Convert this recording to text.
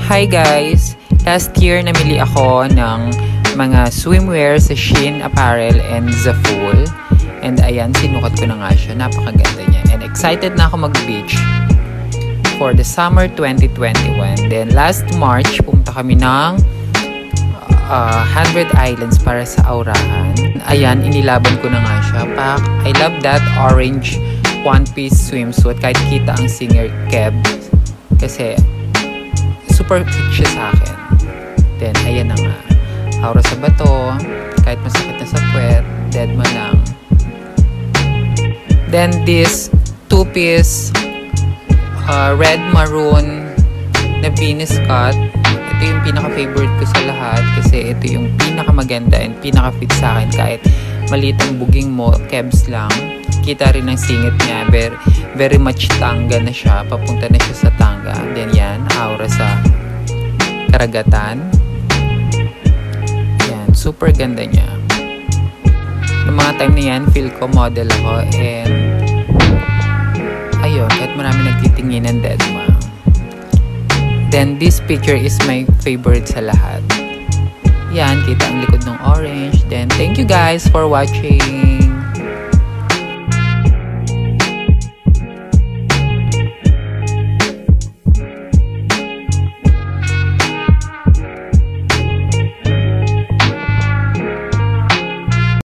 Hi guys! Last year namili ako ng mga swimwear sa Shein Apparel and Zaful. And ayan, sinukat ko na nga siya. Napakaganda niya. And excited na ako mag-beach for the summer 2021. Then last March, pumunta kami ng 100 Islands para sa Aurahan. Ayan, inilaban ko na nga siya. I love that orange one-piece swimsuit. Kahit kita ang singer Keb. Kasi super fit siya sa akin. Then, ayan na nga. Aura sa bato. Kahit masakit na sa puwet, dead man lang. Then, this two-piece red maroon na Venus cut. Ito yung pinaka-favorite ko sa lahat kasi ito yung pinaka-maganda and pinaka-fit sa akin kahit maliit ang buging mo, kebs lang. Kita rin ang singit niya. Very much tanga na siya. Papunta na siya sa tanga. Then yan, aura sa karagatan. Yan, super ganda niya. Noong mga time na yan, feel ko model ako. And ayun, kahit marami nagtitingin ng deadma. Then this picture is my favorite sa lahat. Yan, kita ang likod ng orange. Then thank you guys for watching.